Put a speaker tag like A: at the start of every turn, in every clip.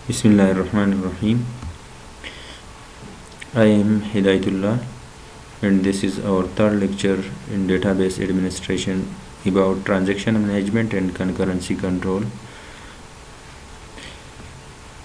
A: Bismillahirrahmanirrahim. I am Hidayatullah and this is our third lecture in database administration about transaction management and concurrency control.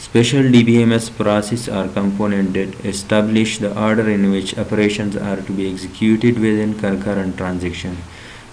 A: Special DBMS processes are components that establish the order in which operations are to be executed within concurrent transaction,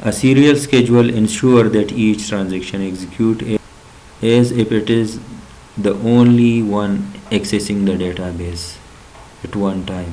A: A serial schedule ensures that each transaction executes as if it is the only one accessing the database at one time,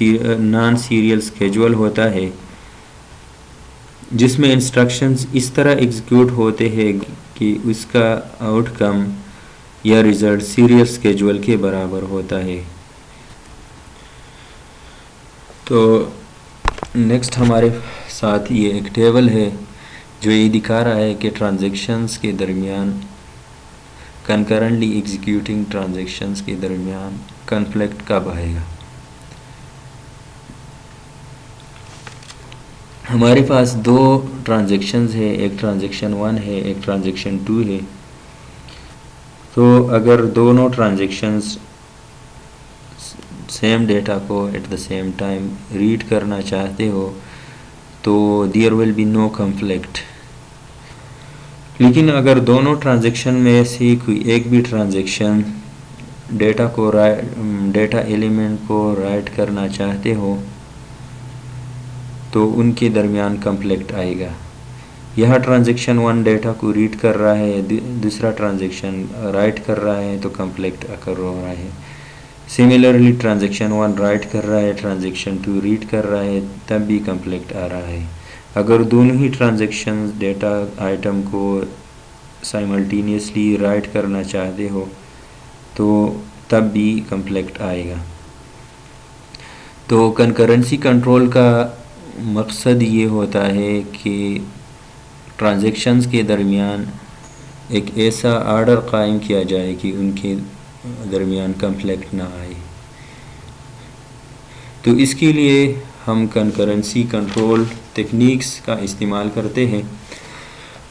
A: naan serial schedule ہوتا ہے جس میں instructions اس طرح execute ہوتے ہیں کہ اس کا out کم یا ریزلٹ سیریل اسکیجول کے برابر ہوتا ہے۔ تو نیکسٹ ہمارے ساتھ یہ ایک ٹیبل ہے جو یہ دکھا رہا ہے کہ ٹرانزیکشنز کے درمیان کنکرنٹلی ایگزیکیوٹنگ ٹرانزیکشنز کے درمیان کنفلکٹ کب آئے گا۔ ہمارے پاس دو ٹرانزیکشنز ہے، ایک ٹرانزیکشن 1 ہے، ایک ٹرانزیکشن 2 ہے۔ تو اگر دونوں ٹرانزیکشنز سیم ڈیٹا کو at the same time read کرنا چاہتے ہو تو there will be no conflict. لیکن اگر دونوں ٹرانزیکشن میں سے کوئی ایک بھی ٹرانزیکشن ڈیٹا ایلیمنٹ کو رائٹ کرنا چاہتے ہو تو ان کے درمیان کنفلکٹ آئے گا۔ یہاں ٹرانزیکشن 1 ڈیٹا کو ریڈ کر رہا ہے، دوسرا ٹرانزیکشن رائٹ کر رہا ہے تو کنفلکٹ اکر ہو رہا ہے۔ سملرلی ٹرانزیکشن 1 رائٹ کر رہا ہے، ٹرانزیکشن 2 ریڈ کر رہا ہے، تب بھی کنفلکٹ آ رہا ہے۔ اگر دونوں ہی ٹرانزیکشن ڈیٹا آئٹم کو سائملٹینیسلی رائٹ کرنا چاہتے ہو تو تب بھی کنفلکٹ آئے گا۔ تو کنکرنسی کنٹرول کا مقصد یہ ہوتا ہے کہ ٹرانزیکشنز کے درمیان ایک ایسا آرڈر قائم کیا جائے کہ ان کے درمیان کنفلکٹ نہ آئے۔ تو اس کے لیے ہم کنکرنسی کنٹرول ٹیکنیکس کا استعمال کرتے ہیں۔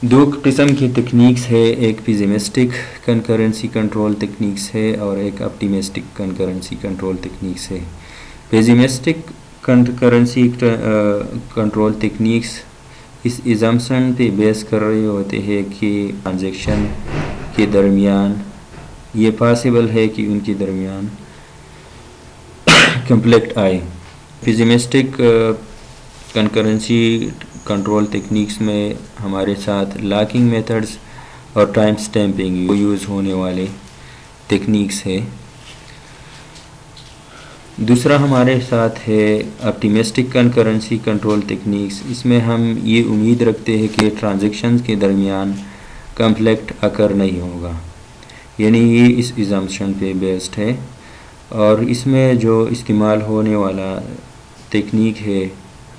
A: دو قسم کی ٹیکنیکس ہے، ایک پیزیمسٹک کنکرنسی کنٹرول ٹیکنیکس ہے اور ایک آپٹیمسٹک کنکرنسی کنٹرول ٹیکنیکس ہے۔ پیزیمسٹک کنکرنسی کنٹرول ٹیکنیکس اس ایزمپشن پہ بیس کر رہے ہوتے ہیں کہ ٹرانزیکشن کے درمیان یہ پاسبل ہے کہ ان کے درمیان کنفلکٹ آئے۔ پیزیمسٹک کنکرنسی کنٹرول ٹیکنیکس میں ہمارے ساتھ لاکنگ میتھڈز اور ٹائم سٹیمپنگ یوز ہونے والے ٹیکنیکس ہے۔ دوسرا ہمارے ساتھ ہے آپٹیمسٹک کنکرنسی کنٹرول ٹیکنیکس۔ اس میں ہم یہ امید رکھتے ہیں کہ ٹرانزیکشنز کے درمیان کنفلکٹ اکر نہیں ہوگا، یعنی یہ اس ایزمپشن پہ بیسڈ ہے۔ اور اس میں جو استعمال ہونے والا ٹیکنیک ہے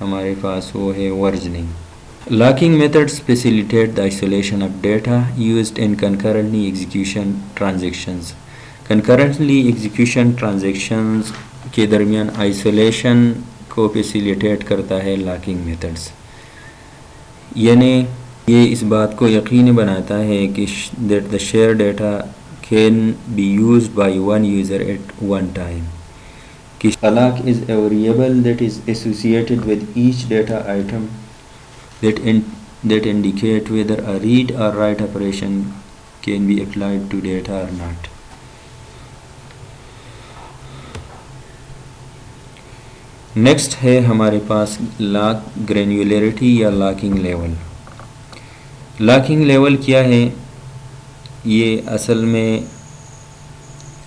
A: ہمارے پاس وہ ہے versioning. Locking methods facilitate the isolation of data used in concurrently execution transactions۔ concurrently execution transactions کے درمیان آئسولیشن کو فیسیلیٹیٹ کرتا ہے لاکنگ میتھڈز، یعنی یہ اس بات کو یقینی بناتا ہے کہ that the shared data can be used by one user at one time۔ کہ a lock is a variable that is associated with each data item that indicate whether a read or write operation can be applied to data or not۔ Next ہے ہمارے پاس lock گرینیولیرٹی یا locking level. Locking level کیا ہے؟ یہ اصل میں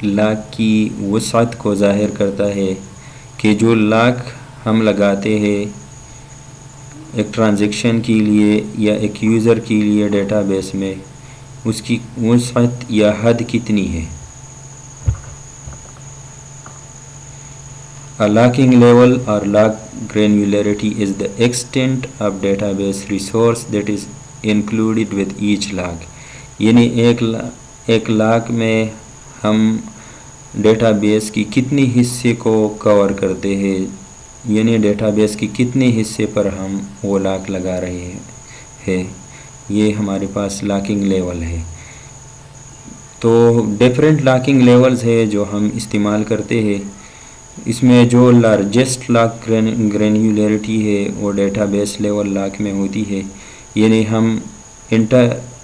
A: lock کی وسعت کو ظاہر کرتا ہے کہ جو لاک ہم لگاتے ہیں ایک ٹرانزیکشن کے لیے یا ایک یوزر کے لیے ڈیٹا بیس میں، اس کی وسعت یا حد کتنی ہے۔ A locking level or lock granularity is the extent of database resource that is included with each lock۔ یعنی ایک لاک میں ہم ڈیٹا بیس کی کتنی حصے کو کور کرتے ہیں، یعنی ڈیٹا بیس کی کتنے حصے پر ہم وہ لاک لگا رہے ہیں، یہ ہمارے پاس لاکنگ لیول ہے۔ تو ڈیفرنٹ لاکنگ لیولز ہے جو ہم استعمال کرتے ہیں۔ اس میں جو لارجسٹ لاک گرینیولیرٹی ہے وہ ڈیٹا بیس لیول لاک میں ہوتی ہے، یعنی ہم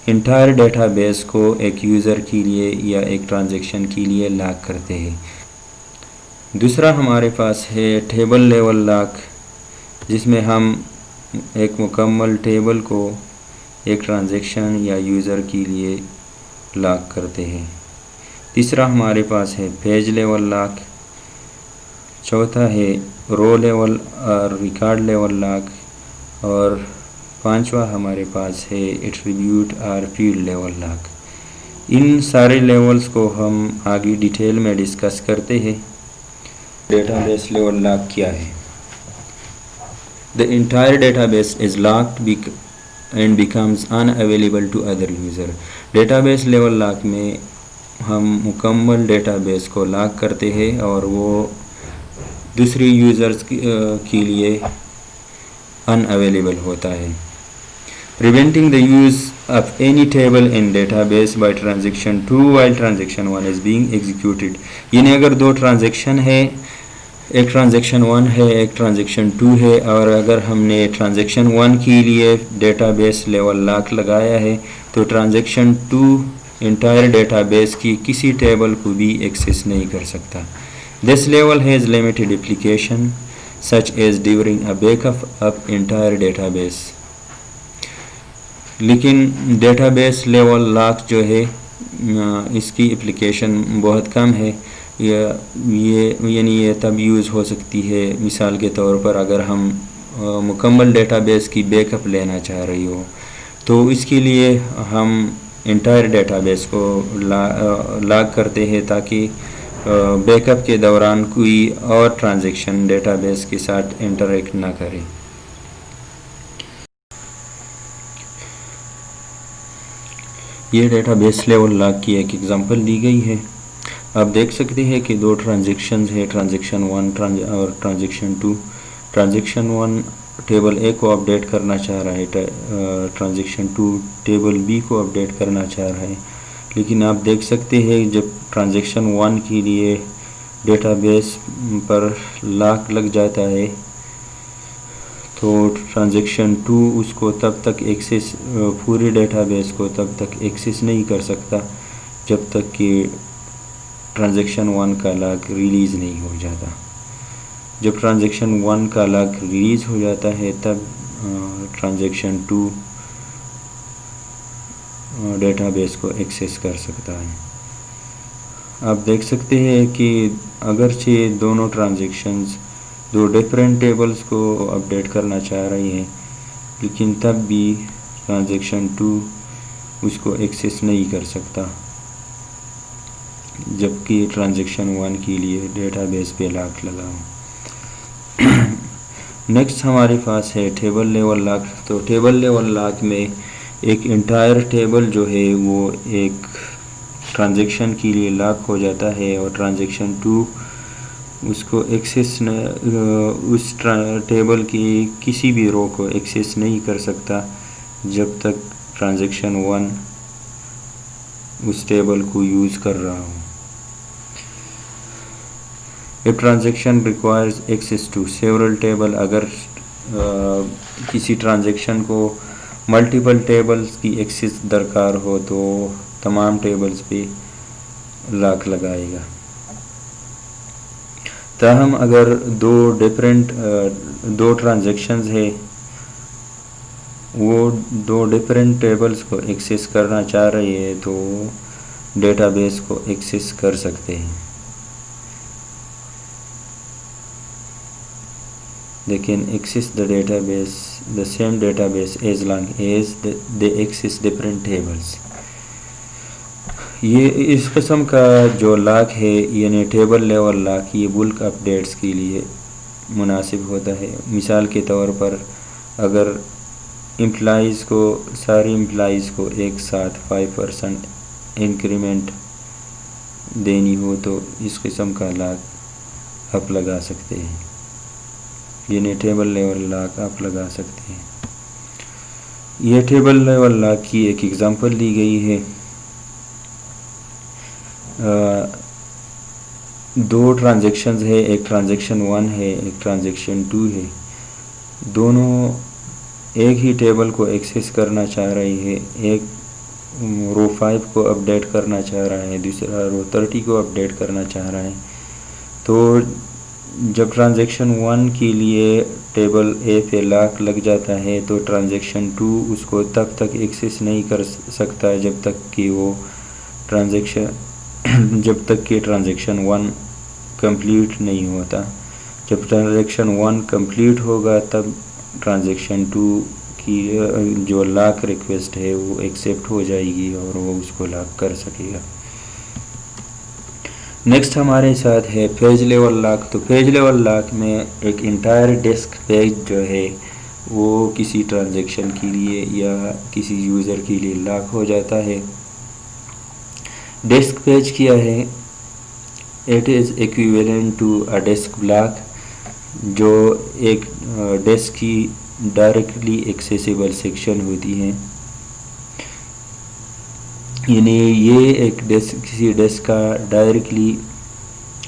A: انٹائر ڈیٹا بیس کو ایک یوزر کے لیے یا ایک ٹرانزیکشن کے لیے لاک کرتے ہیں۔ دوسرا ہمارے پاس ہے ٹیبل لیول لاک، جس میں ہم ایک مکمل ٹیبل کو ایک ٹرانزیکشن یا یوزر کے لیے لاک کرتے ہیں۔ تیسرا ہمارے پاس ہے پیج لیول لاک، چوتھا ہے رو لیول اور ریکارڈ لیول لاک، اور پانچواں ہمارے پاس ہے ایٹریبیوٹ اور فیلڈ لیول لاک۔ ان سارے لیولز کو ہم آگے ڈیٹیل میں ڈسکس کرتے ہیں۔ ڈیٹا بیس لیول لاک کیا ہے؟ The entire database is locked and becomes unavailable to other user. Database level lock میں ہم مکمل ڈیٹا بیس کو لاک کرتے ہیں اور وہ دوسری یوزرز کے لیے ان اویلیبل ہوتا ہے۔ Preventing the use of any table in database by transaction 2 while transaction 1 is being executed. یعنی اگر دو ٹرانزیکشن ہے، ایک ٹرانزیکشن 1 ہے ایک ٹرانزیکشن 2 ہے، اور اگر ہم نے ٹرانزیکشن 1 کے لیے ڈیٹا بیس لیول لاک لگایا ہے تو ٹرانزیکشن 2 انٹائر ڈیٹا بیس کی کسی ٹیبل کو بھی ایکسیس نہیں کر سکتا۔ This level has limited application such as during a backup of entire database. لیکن ڈیٹا بیس لیول لاک جو ہے اس کی اپلیکیشن بہت کم ہے۔ یہ تب یوز ہو سکتی ہے مثال کے طور پر اگر ہم مکمل ڈیٹا بیس کی بیک اپ لینا چاہ رہی ہو تو اس کے لیے ہم انٹائر ڈیٹا بیس کو لاک کرتے ہیں تاکہ بیک اپ کے دوران کوئی اور ٹرانزیکشن ڈیٹا بیس کے ساتھ انٹریکٹ نہ کرے۔ یہ ڈیٹا بیس لیول لاک کی ایک ایگزامپل دی گئی ہے۔ آپ دیکھ سکتے ہیں کہ دو ٹرانزیکشنز ہیں، ٹرانزیکشن 1 اور ٹرانزیکشن 2۔ ٹرانزیکشن 1 ٹیبل اے کو اپڈیٹ کرنا چاہ رہا ہے، ٹرانزیکشن 2 ٹیبل بی کو اپڈیٹ کرنا چاہ رہا ہے۔ لیکن آپ دیکھ سکتے ہیں جب ٹرانزیکشن 1 کے لیے ڈیٹا بیس پر لاک لگ جاتا ہے تو ٹرانزیکشن 2 اس کو تب تک ایکسیس، پورے ڈیٹا بیس کو تب تک ایکسیس نہیں کر سکتا جب تک کہ ٹرانزیکشن 1 کا لاک ریلیز نہیں ہو جاتا۔ جب ٹرانزیکشن 1 کا لاک ریلیز ہو جاتا ہے تب ٹرانزیکشن 2 ڈیٹا بیس کو ایکسیس کر سکتا ہے۔ آپ دیکھ سکتے ہیں کہ اگرچہ دونوں ٹرانزیکشنز دو ڈیفرنٹ ٹیبلز کو اپڈیٹ کرنا چاہ رہی ہیں لیکن تب بھی ٹرانزیکشن 2 اس کو ایکسیس نہیں کر سکتا جبکہ ٹرانزیکشن 1 کے لیے ڈیٹا بیس پہ لاک لگا ہو۔ نیکسٹ ہمارے پاس ہے ٹیبل لیول لاک۔ تو ٹیبل لیول لاک میں ایک انٹائر ٹیبل جو ہے وہ ایک ٹرانزیکشن کے لیے لاک ہو جاتا ہے اور ٹرانزیکشن 2 اس کو ایکسیس اس ٹیبل کی کسی بھی رو کو ایکسیس نہیں کر سکتا جب تک ٹرانزیکشن 1 اس ٹیبل کو یوز کر رہا ہو۔ If transaction requires access to several table، اگر کسی ٹرانزیکشن کو ملٹیپل ٹیبلز کی ایکسیس درکار ہو تو تمام ٹیبلز پہ لاک لگائے گا۔ تاہم اگر دو ٹرانزیکشنز ہے وہ دو ڈیفرنٹ ٹیبلز کو ایکسیس کرنا چاہ رہی ہے تو ڈیٹا بیس کو ایکسیس کر سکتے ہیں۔ They can access the database, the same database as long as they access different tables۔ یہ اس قسم کا جو لاک ہے یعنی ٹیبل لیول لاک یہ بلک اپڈیٹس کے لیے مناسب ہوتا ہے۔ مثال کے طور پر اگر ساری امپلائیز کو ایک ساتھ 5% انکریمنٹ دینی ہو تو اس قسم کا لاک آپ لگا سکتے ہیں، یعنی ٹیبل لیول لاک آپ لگا سکتے ہیں۔ یہ ٹیبل لیول لاک کی ایک ایگزامپل دی گئی ہے۔ دو ٹرانزیکشنز ہے، ایک ٹرانزیکشن 1 ہے ایک ٹرانزیکشن 2 ہے، دونوں ایک ہی ٹیبل کو ایکسیس کرنا چاہ رہی ہے۔ ایک رو 5 کو اپڈیٹ کرنا چاہ رہا ہے، دوسرا رو 30 کو اپڈیٹ کرنا چاہ رہا ہے۔ تو جب ٹرانزیکشن 1 کے لیے ٹیبل اے پہ لاک لگ جاتا ہے تو ٹرانزیکشن 2 اس کو تب تک ایکسیس نہیں کر سکتا جب تک کہ ٹرانزیکشن 1 کمپلیٹ نہیں ہوتا۔ جب ٹرانزیکشن 1 کمپلیٹ ہوگا تب ٹرانزیکشن 2 کی جو لاک ریکویسٹ ہے وہ ایکسیپٹ ہو جائے گی اور وہ اس کو لاک کر سکے گا۔ نیکسٹ ہمارے ساتھ ہے پیج لیول لاک۔ تو پیج لیول لاک میں ایک انٹائر ڈیسک پیج جو ہے وہ کسی ٹرانزیکشن کے لیے یا کسی یوزر کے لیے لاک ہو جاتا ہے۔ ڈیسک پیج کیا ہے؟ It is equivalent to a disk block, جو ایک ڈیسک کی ڈائریکٹلی ایکسیسیبل سیکشن ہوتی ہیں، یعنی یہ ایک ڈیسک کسی ڈیسک کا ڈائریکٹلی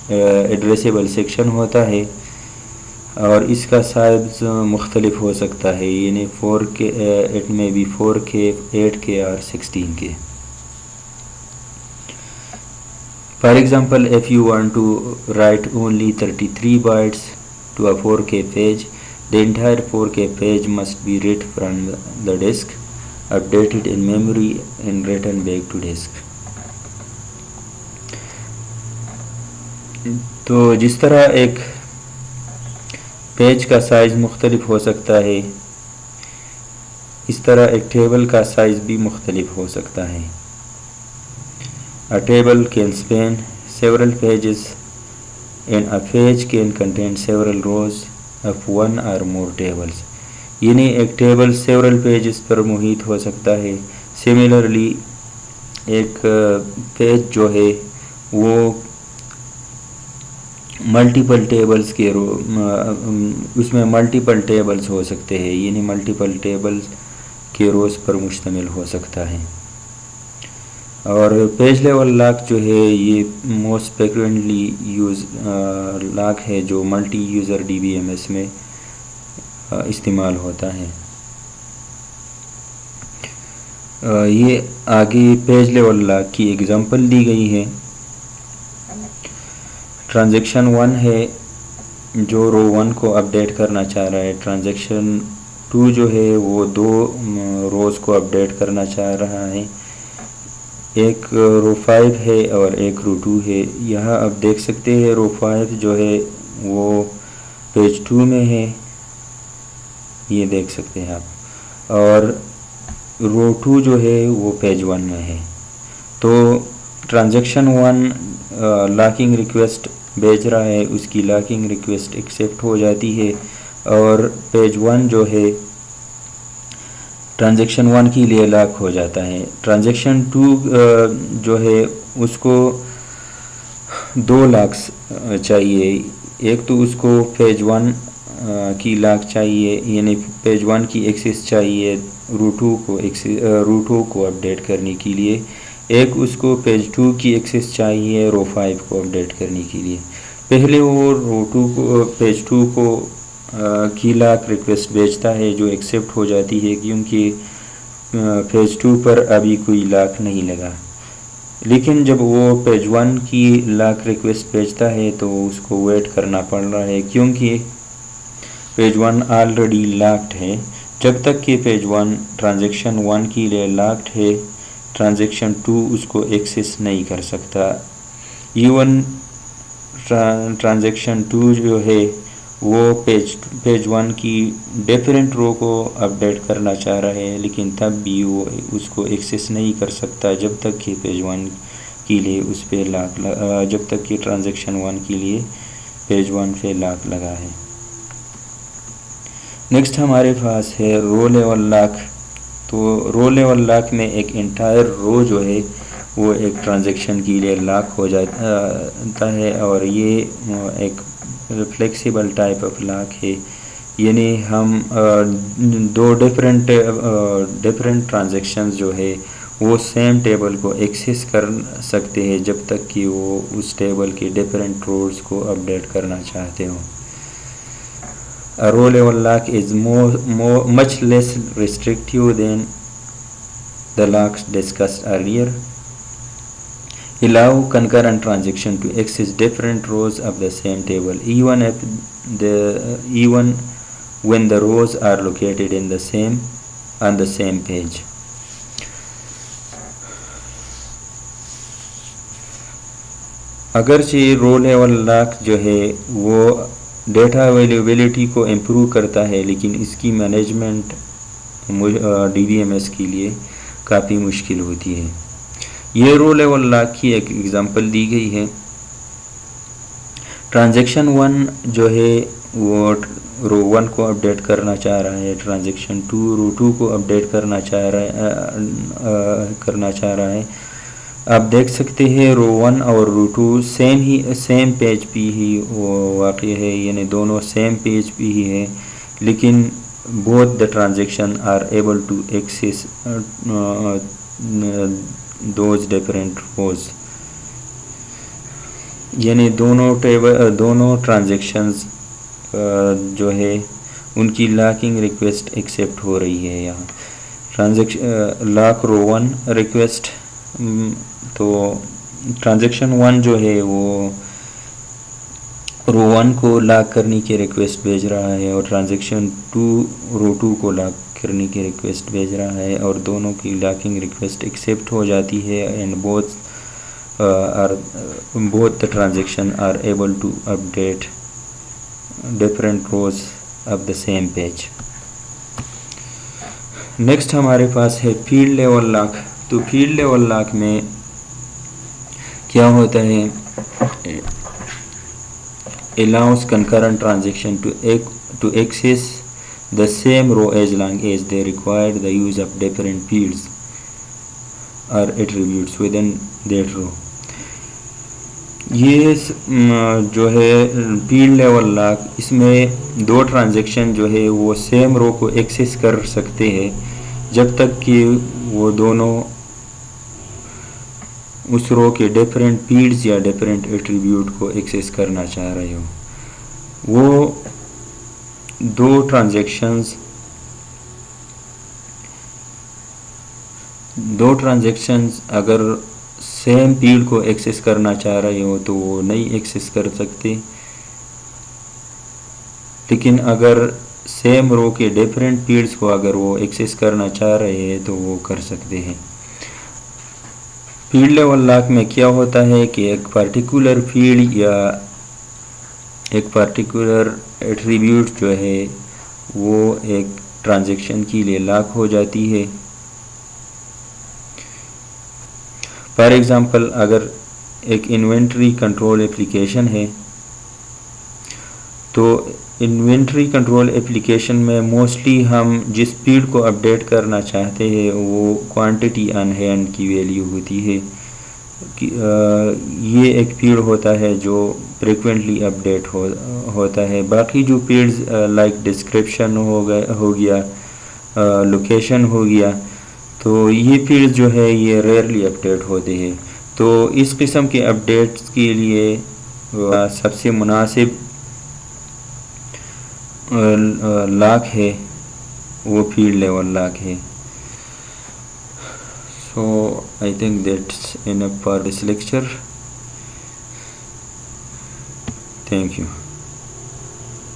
A: ایڈریسیبل سیکشن ہوتا ہے اور اس کا سائز مختلف ہو سکتا ہے، یعنی 4K اٹ میں بھی 4K 8K اور 16K۔ For example, if you want to write only 33 bytes to a 4K page, the entire 4K page must be read from the disk, updated in memory and written back to disk۔ تو جس طرح ایک page کا size مختلف ہو سکتا ہے، اس طرح ایک ٹیبل کا سائز بھی مختلف ہو سکتا ہے۔ A table can span several pages and a page can contain several rows of one or more tables، یعنی ایک ٹیبل several pages پر محیط ہو سکتا ہے۔ Similarly ایک پیج جو ہے وہ ملٹیپل ٹیبلز کے اس میں ملٹیپل ٹیبلز ہو سکتے ہیں، یعنی ملٹیپل ٹیبلز کے روز پر مشتمل ہو سکتا ہے۔ اور پیج لیول لاک جو ہے یہ موسٹ فریکوینٹلی یوز لاک ہے جو ملٹی یوزر DBMS میں استعمال ہوتا ہے۔ یہ آگے پیج لیول لاک کی ایگزامپل دی گئی ہے۔ ٹرانزیکشن 1 ہے جو رو 1 کو اپڈیٹ کرنا چاہ رہا ہے، ٹرانزیکشن 2 جو ہے وہ 2 روز کو اپڈیٹ کرنا چاہ رہا ہے، ایک رو 5 ہے اور ایک رو 2 ہے۔ یہاں آپ دیکھ سکتے ہیں رو 5 جو ہے وہ پیج 2 میں ہے، یہ دیکھ سکتے ہیں آپ، اور رو 2 جو ہے وہ پیج 1 میں ہے۔ تو ٹرانزیکشن 1 لاکنگ ریکویسٹ بھیج رہا ہے، اس کی لاکنگ ریکویسٹ ایکسیپٹ ہو جاتی ہے اور پیج 1 جو ہے ٹرانزیکشن 1 کے لیے لاک ہو جاتا ہے۔ ٹرانزیکشن 2 جو ہے اس کو 2 لاکس چاہیے، ایک تو اس کو پیج 1 کی لاک چاہیے، یعنی پیج 1 کی ایکسس چاہیے رو 2 کو اپڈیٹ کرنے کے لیے، ایک اس کو پیج 2 کی ایکسس چاہیے رو 5 کو اپڈیٹ کرنے کے لیے۔ پہلے وہ رو 2 کو پیج 2 کو کی لاک ریکویسٹ بھیجتا ہے جو ایکسیپٹ ہو جاتی ہے کیونکہ پیج 2 پر ابھی کوئی لاک نہیں لگا، لیکن جب وہ پیج 1 کی لاک ریکویسٹ بھیجتا ہے تو اس کو ویٹ کرنا پڑ رہا ہے کیونکہ پیج 1 آلریڈی لاکڈ ہے۔ جب تک کہ پیج 1 ٹرانزیکشن 1 کے لیے لاکڈ ہے، ٹرانزیکشن 2 اس کو ایکسس نہیں کر سکتا۔ ایون ٹرانزیکشن 2 جو ہے وہ پیج 1 کی ڈیفرنٹ رو کو اپڈیٹ کرنا چاہ رہا ہے، لیکن تب بھی وہ اس کو ایکسس نہیں کر سکتا جب تک کہ پیج 1 کے لیے اس پہ جب تک کہ ٹرانزیکشن 1 کے لیے پیج 1 پہ لاک لگا ہے۔ نیکسٹ ہمارے پاس ہے رو لیول لاک۔ تو رو لیول لاک میں ایک انٹائر رو جو ہے وہ ایک ٹرانزیکشن کے لیے لاک ہو جاتا ہے اور یہ ایک فلیکسیبل ٹائپ آف لاک ہے، یعنی ہم 2 ڈیفرنٹ ٹرانزیکشنز جو ہے وہ سیم ٹیبل کو ایکسس کر سکتے ہیں جب تک کہ وہ اس ٹیبل کے ڈیفرنٹ روز کو اپڈیٹ کرنا چاہتے ہوں۔ A row level lock is much less restrictive than the locks discussed earlier. Allow concurrent transaction to access different rows of the same table, even when the rows are located on the same page. اگرچہ رو level lock جو ہے وہ data availability کو improve کرتا ہے، لیکن اس کی management D B M S کے لیے کافی مشکل ہوتی ہے۔ یہ رو لیول لاک کی ایک ایگزامپل دی گئی ہے۔ ٹرانزیکشن 1 جو ہے وہ رو 1 کو اپڈیٹ کرنا چاہ رہا ہے، ٹرانزیکشن 2 رو 2 کو اپڈیٹ کرنا چاہ رہا ہے۔ آپ دیکھ سکتے ہیں رو 1 اور رو 2 سیم پیج پہ ہی واقع ہے، یعنی دونوں سیم پیج پہ ہی ہے، لیکن both the transaction are able to access those different rows، یعنی دونوں ٹرانزیکشنز جو ہے ان کی لاکنگ ریکویسٹ ایکسیپٹ ہو رہی ہے۔ یہاں لاک رو 1 ریکویسٹ، تو ٹرانزیکشن 1 جو ہے وہ رو 1 کو لاک کرنے کی ریکویسٹ بھیج رہا ہے، اور ٹرانزیکشن 2 رو 2 کو لاک کرنے کی ریکویسٹ بھیج رہا ہے، اور دونوں کی لاکنگ ریکویسٹ ایکسیپٹ ہو جاتی ہے، and both the transaction are able to update different rows of the same page۔ Next ہمارے پاس ہے فیلڈ لیول لاک۔ تو فیلڈ لیول لاک میں کیا ہوتا ہے، allows concurrent transaction to access the same row as long as they require the use of different fields or attributes within that row۔ یہ جو ہے فیلڈ لیول لاک، اس میں دو transaction جو ہے وہ سیم رو کو ایکسیس کر سکتے ہیں جب تک کہ وہ دونوں اس رو کے ڈیفرنٹ فیلڈز یا ڈیفرنٹ ایٹریبیوٹ کو ایکسیس کرنا چاہ رہے ہو۔ وہ دو ٹرانزیکشنز اگر سیم فیلڈ کو ایکسیس کرنا چاہ رہے ہو تو وہ نہیں ایکسیس کر سکتے، لیکن اگر سیم رو کے ڈیفرنٹ فیلڈز کو اگر وہ ایکسیس کرنا چاہ رہے ہیں تو وہ کر سکتے ہیں۔ فیلڈ لیول لاک میں کیا ہوتا ہے کہ ایک پرٹیکولر فیلڈ یا ایک پرٹیکولر ایٹریبیوٹ جو ہے وہ ایک ٹرانزیکشن کے لیے لاک ہو جاتی ہے۔ فار ایگزامپل، اگر ایک انوینٹری کنٹرول اپلیکیشن ہے تو انوینٹری کنٹرول اپلیکیشن میں موسٹلی ہم جس فیلڈ کو اپڈیٹ کرنا چاہتے ہیں وہ کوانٹٹی آن ہینڈ کی ویلیو ہوتی ہے۔ یہ ایک فیلڈ ہوتا ہے جو فریکوینٹلی اپڈیٹ ہوتا ہے۔ باقی جو فیلڈز لائک ڈسکرپشن ہو گیا، لوکیشن ہو گیا، تو یہ فیلڈ جو ہے یہ ریئرلی اپڈیٹ ہوتے ہیں۔ تو اس قسم کے اپڈیٹس کے لیے سب سے مناسب لاک ہے وہ فیلڈ لیول لاک ہے۔ So I think that's enough for this lecture. Thank you.